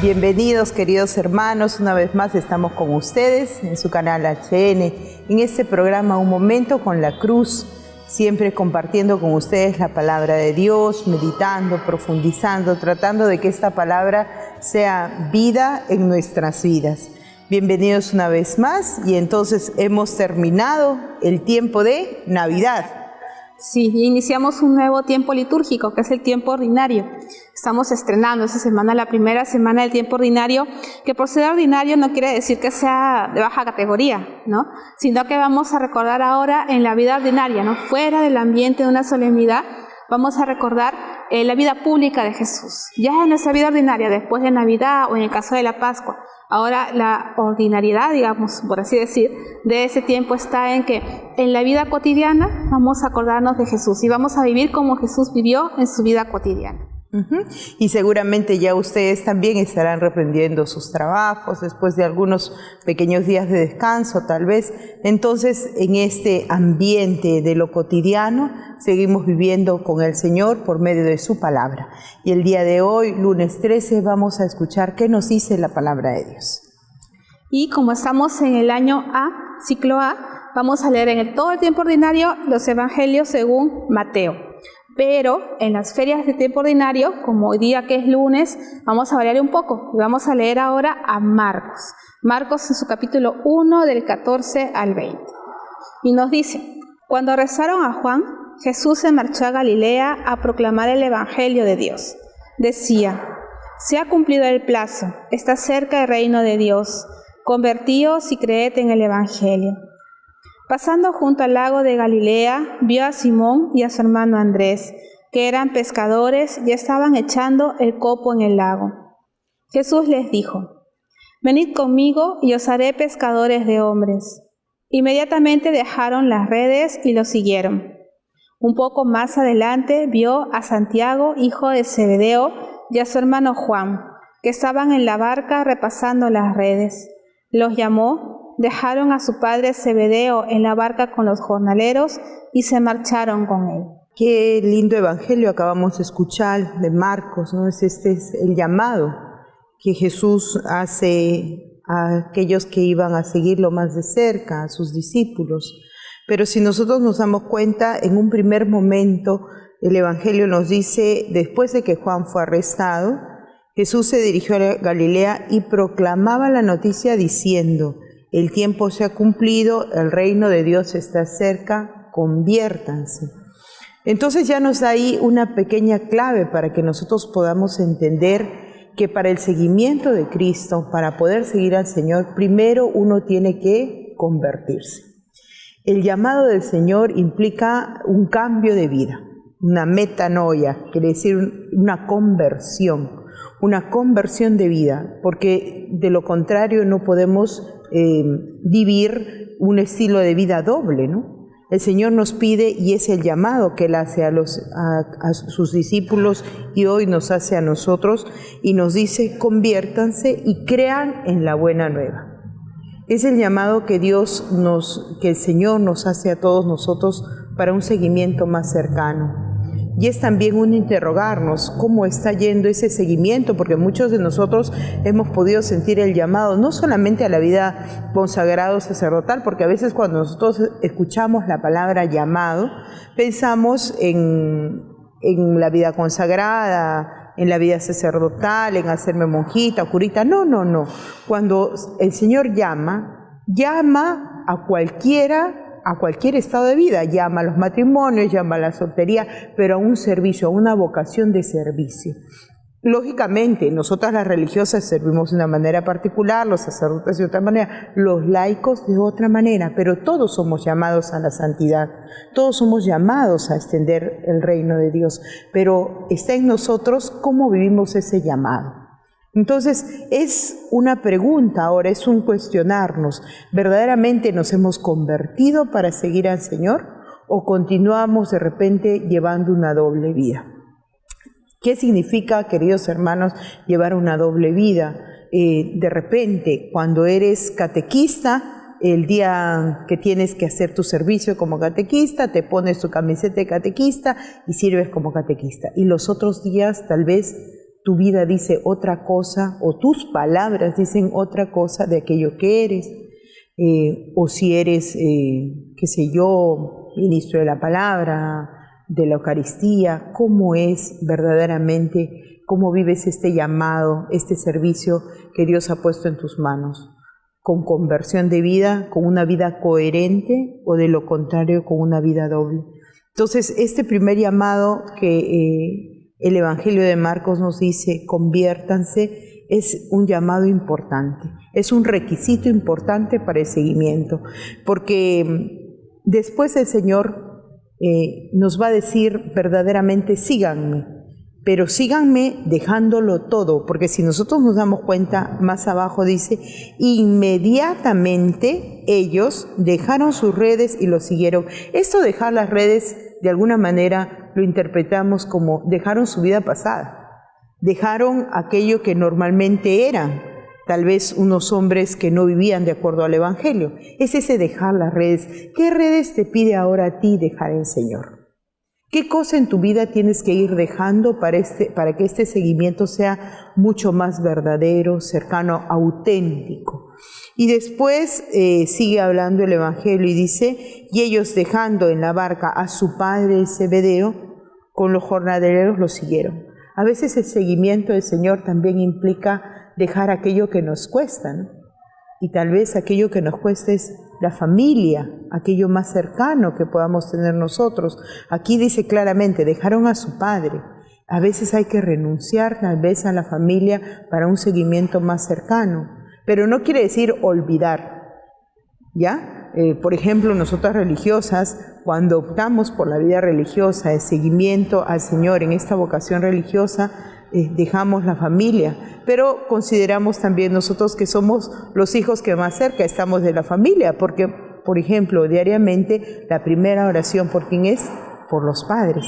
Bienvenidos, queridos hermanos, una vez más estamos con ustedes en su canal HN, en este programa Un Momento con la Cruz, siempre compartiendo con ustedes la palabra de Dios, meditando, profundizando, tratando de que esta palabra sea vida en nuestras vidas. Bienvenidos una vez más y entonces hemos terminado el tiempo de Navidad. Sí, iniciamos un nuevo tiempo litúrgico, que es el tiempo ordinario. Estamos estrenando esta semana, la primera semana del tiempo ordinario, que por ser ordinario no quiere decir que sea de baja categoría, ¿no? Sino que vamos a recordar ahora en la vida ordinaria, ¿no? Fuera del ambiente de una solemnidad, vamos a recordar la vida pública de Jesús. Ya en nuestra vida ordinaria, después de Navidad o en el caso de la Pascua, ahora la ordinariedad, digamos, por así decir, de ese tiempo está en que en la vida cotidiana vamos a acordarnos de Jesús y vamos a vivir como Jesús vivió en su vida cotidiana. Y seguramente ya ustedes también estarán reprendiendo sus trabajos después de algunos pequeños días de descanso, tal vez. Entonces, en este ambiente de lo cotidiano, seguimos viviendo con el Señor por medio de su palabra. Y el día de hoy, lunes 13, vamos a escuchar qué nos dice la palabra de Dios. Y como estamos en el año A, ciclo A, vamos a leer en todo el tiempo ordinario los evangelios según Mateo. Pero en las ferias de tiempo ordinario, como hoy día que es lunes, vamos a variar un poco y vamos a leer ahora a Marcos. Marcos en su capítulo 1 del 14 al 20. Y nos dice, cuando arrestaron a Juan, Jesús se marchó a Galilea a proclamar el evangelio de Dios. Decía, se ha cumplido el plazo, está cerca el reino de Dios, convertíos y creed en el evangelio. Pasando junto al lago de Galilea, vio a Simón y a su hermano Andrés, que eran pescadores y estaban echando el copo en el lago. Jesús les dijo, venid conmigo y os haré pescadores de hombres. Inmediatamente dejaron las redes y lo siguieron. Un poco más adelante vio a Santiago, hijo de Zebedeo, y a su hermano Juan, que estaban en la barca repasando las redes. Los llamó, dejaron a su padre Zebedeo en la barca con los jornaleros y se marcharon con él. Qué lindo evangelio acabamos de escuchar de Marcos, ¿no? Este es el llamado que Jesús hace a aquellos que iban a seguirlo más de cerca, a sus discípulos. Pero si nosotros nos damos cuenta, en un primer momento el evangelio nos dice, después de que Juan fue arrestado, Jesús se dirigió a Galilea y proclamaba la noticia diciendo, el tiempo se ha cumplido, el reino de Dios está cerca, conviértanse. Entonces ya nos da ahí una pequeña clave para que nosotros podamos entender que para el seguimiento de Cristo, para poder seguir al Señor, primero uno tiene que convertirse. El llamado del Señor implica un cambio de vida, una metanoia, quiere decir una conversión de vida, porque de lo contrario no podemos vivir un estilo de vida doble, ¿no? El Señor nos pide, y es el llamado que Él hace a sus discípulos y hoy nos hace a nosotros, y nos dice, conviértanse y crean en la buena nueva. Es el llamado que el Señor nos hace a todos nosotros para un seguimiento más cercano. Y es también un interrogarnos cómo está yendo ese seguimiento, porque muchos de nosotros hemos podido sentir el llamado, no solamente a la vida consagrado sacerdotal, porque a veces cuando nosotros escuchamos la palabra llamado, pensamos en la vida consagrada, en la vida sacerdotal, en hacerme monjita o curita. No. Cuando el Señor llama a cualquier estado de vida, llama a los matrimonios, llama a la soltería, pero a un servicio, a una vocación de servicio. Lógicamente, nosotras las religiosas servimos de una manera particular, los sacerdotes de otra manera, los laicos de otra manera, pero todos somos llamados a la santidad, todos somos llamados a extender el reino de Dios, pero está en nosotros cómo vivimos ese llamado. Entonces, es una pregunta ahora, es un cuestionarnos, ¿verdaderamente nos hemos convertido para seguir al Señor o continuamos de repente llevando una doble vida? ¿Qué significa, queridos hermanos, llevar una doble vida? De repente, cuando eres catequista, el día que tienes que hacer tu servicio como catequista, te pones tu camiseta de catequista y sirves como catequista. Y los otros días tal vez tu vida dice otra cosa o tus palabras dicen otra cosa de aquello que eres, o si eres, qué sé yo, ministro de la palabra, de la Eucaristía, cómo es verdaderamente, cómo vives este llamado, este servicio que Dios ha puesto en tus manos, con conversión de vida, con una vida coherente o de lo contrario con una vida doble. Entonces, este primer llamado que el Evangelio de Marcos nos dice, conviértanse, es un llamado importante, es un requisito importante para el seguimiento, porque después el Señor nos va a decir verdaderamente, síganme, pero síganme dejándolo todo, porque si nosotros nos damos cuenta, más abajo dice, inmediatamente ellos dejaron sus redes y lo siguieron. Esto dejar las redes, de alguna manera, lo interpretamos como dejaron su vida pasada, dejaron aquello que normalmente eran, tal vez unos hombres que no vivían de acuerdo al Evangelio. Es ese dejar las redes. ¿Qué redes te pide ahora a ti dejar el Señor? ¿Qué cosa en tu vida tienes que ir dejando para que este seguimiento sea mucho más verdadero, cercano, auténtico? Y después sigue hablando el Evangelio y dice, y ellos dejando en la barca a su padre Zebedeo, con los jornaleros lo siguieron. A veces el seguimiento del Señor también implica dejar aquello que nos cuesta, ¿no? Y tal vez aquello que nos cuesta es la familia, aquello más cercano que podamos tener nosotros. Aquí dice claramente, dejaron a su padre. A veces hay que renunciar tal vez a la familia para un seguimiento más cercano, pero no quiere decir olvidar, ¿ya? Por ejemplo, nosotras religiosas, cuando optamos por la vida religiosa, el seguimiento al Señor en esta vocación religiosa, dejamos la familia, pero consideramos también nosotros que somos los hijos que más cerca estamos de la familia, porque, por ejemplo, diariamente la primera oración, ¿por quién es? Por los padres.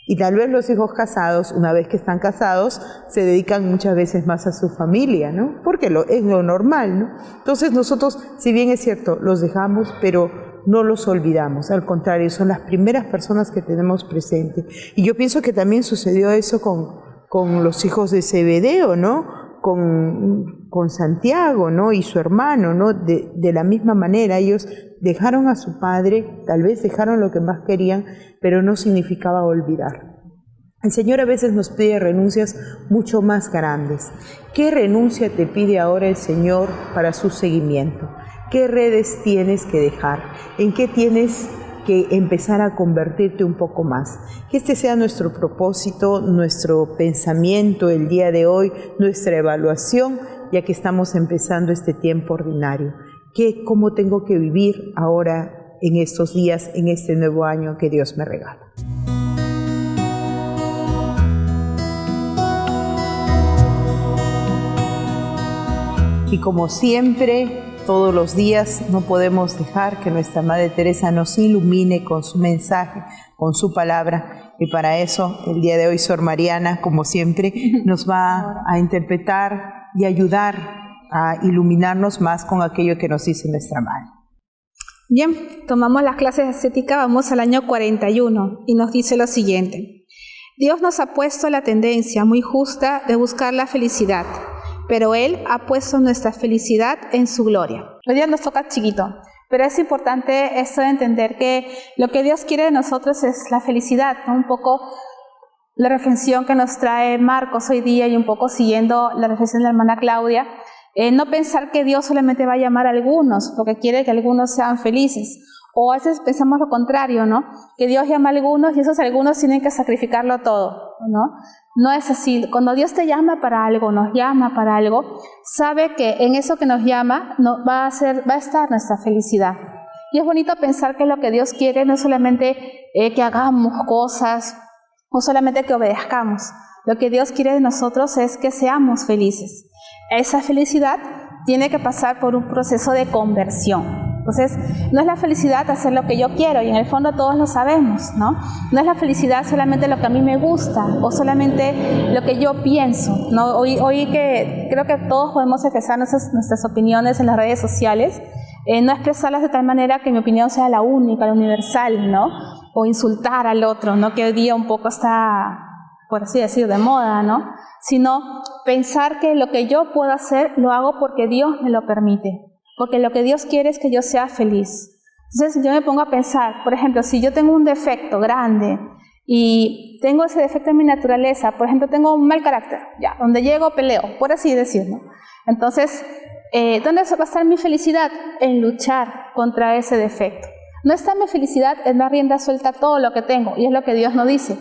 Y tal vez los hijos casados, una vez que están casados, se dedican muchas veces más a su familia, ¿no? Porque es lo normal, ¿no? Entonces nosotros, si bien es cierto, los dejamos, pero no los olvidamos. Al contrario, son las primeras personas que tenemos presentes. Y yo pienso que también sucedió eso con los hijos de Zebedeo, ¿no? Con Santiago, ¿no? Y su hermano, ¿no? De la misma manera, ellos dejaron a su padre, tal vez dejaron lo que más querían, pero no significaba olvidar. El Señor a veces nos pide renuncias mucho más grandes. ¿Qué renuncia te pide ahora el Señor para su seguimiento? ¿Qué redes tienes que dejar? ¿En qué tienes que empezar a convertirte un poco más? Que este sea nuestro propósito, nuestro pensamiento el día de hoy, nuestra evaluación, ya que estamos empezando este tiempo ordinario. ¿Cómo tengo que vivir ahora en estos días, en este nuevo año que Dios me regala? Y como siempre, todos los días no podemos dejar que nuestra Madre Teresa nos ilumine con su mensaje, con su palabra. Y para eso, el día de hoy, Sor Mariana, como siempre, nos va a interpretar y ayudar a iluminarnos más con aquello que nos dice nuestra Madre. Bien, tomamos las clases de ascética, vamos al año 41 y nos dice lo siguiente. Dios nos ha puesto la tendencia muy justa de buscar la felicidad, pero Él ha puesto nuestra felicidad en su gloria. Hoy día nos toca chiquito, pero es importante esto de entender que lo que Dios quiere de nosotros es la felicidad, ¿no? Un poco la reflexión que nos trae Marcos hoy día y un poco siguiendo la reflexión de la hermana Claudia, no pensar que Dios solamente va a llamar a algunos, porque quiere que algunos sean felices. O a veces pensamos lo contrario, ¿no? Que Dios llama a algunos y esos algunos tienen que sacrificarlo todo, ¿no? No es así. Cuando Dios te llama para algo, nos llama para algo, sabe que en eso que nos llama va a estar nuestra felicidad. Y es bonito pensar que lo que Dios quiere no es solamente que hagamos cosas o solamente que obedezcamos. Lo que Dios quiere de nosotros es que seamos felices. Esa felicidad tiene que pasar por un proceso de conversión. Entonces, no es la felicidad hacer lo que yo quiero, y en el fondo todos lo sabemos, ¿no? No es la felicidad solamente lo que a mí me gusta, o solamente lo que yo pienso, ¿no? Hoy que creo que todos podemos expresar nuestras opiniones en las redes sociales, no expresarlas de tal manera que mi opinión sea la única, la universal, ¿no? O insultar al otro, ¿no? Que hoy día un poco está por así decir, de moda, ¿no? Sino pensar que lo que yo puedo hacer lo hago porque Dios me lo permite, porque lo que Dios quiere es que yo sea feliz. Entonces yo me pongo a pensar, por ejemplo, si yo tengo un defecto grande y tengo ese defecto en mi naturaleza, por ejemplo, tengo un mal carácter, ya, donde llego peleo, por así decirlo. Entonces, ¿dónde va a estar mi felicidad? En luchar contra ese defecto. No está mi felicidad en dar rienda suelta a todo lo que tengo, y es lo que Dios nos dice.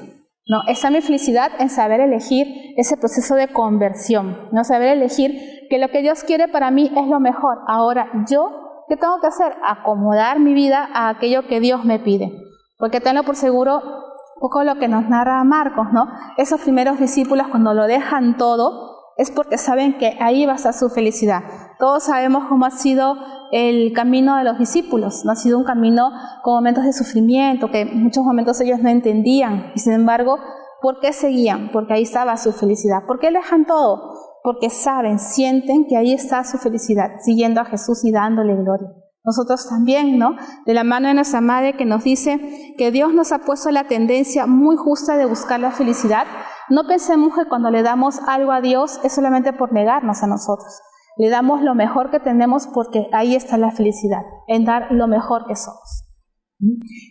No, está mi felicidad en saber elegir ese proceso de conversión, no saber elegir que lo que Dios quiere para mí es lo mejor. Ahora, ¿yo qué tengo que hacer? Acomodar mi vida a aquello que Dios me pide. Porque tenlo por seguro, un poco lo que nos narra Marcos, ¿no? Esos primeros discípulos cuando lo dejan todo, es porque saben que ahí va a estar su felicidad. Todos sabemos cómo ha sido el camino de los discípulos, no ha sido un camino con momentos de sufrimiento, que en muchos momentos ellos no entendían, y sin embargo, ¿por qué seguían? Porque ahí estaba su felicidad. ¿Por qué dejan todo? Porque saben, sienten que ahí está su felicidad, siguiendo a Jesús y dándole gloria. Nosotros también, ¿no? De la mano de nuestra madre que nos dice que Dios nos ha puesto la tendencia muy justa de buscar la felicidad. No pensemos que cuando le damos algo a Dios es solamente por negarnos a nosotros. Le damos lo mejor que tenemos porque ahí está la felicidad, en dar lo mejor que somos.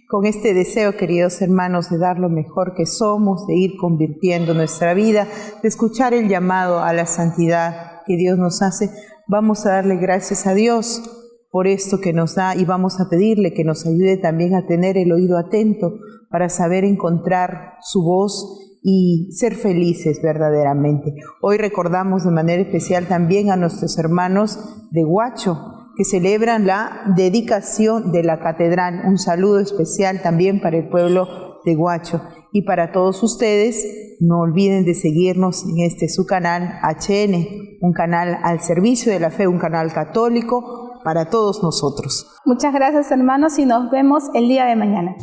Con este deseo, queridos hermanos, de dar lo mejor que somos, de ir convirtiendo nuestra vida, de escuchar el llamado a la santidad que Dios nos hace, vamos a darle gracias a Dios por esto que nos da y vamos a pedirle que nos ayude también a tener el oído atento para saber encontrar su voz y ser felices verdaderamente. Hoy recordamos de manera especial también a nuestros hermanos de Huacho, que celebran la dedicación de la catedral. Un saludo especial también para el pueblo de Huacho. Y para todos ustedes, no olviden de seguirnos en su canal HN, un canal al servicio de la fe, un canal católico para todos nosotros. Muchas gracias, hermanos, y nos vemos el día de mañana.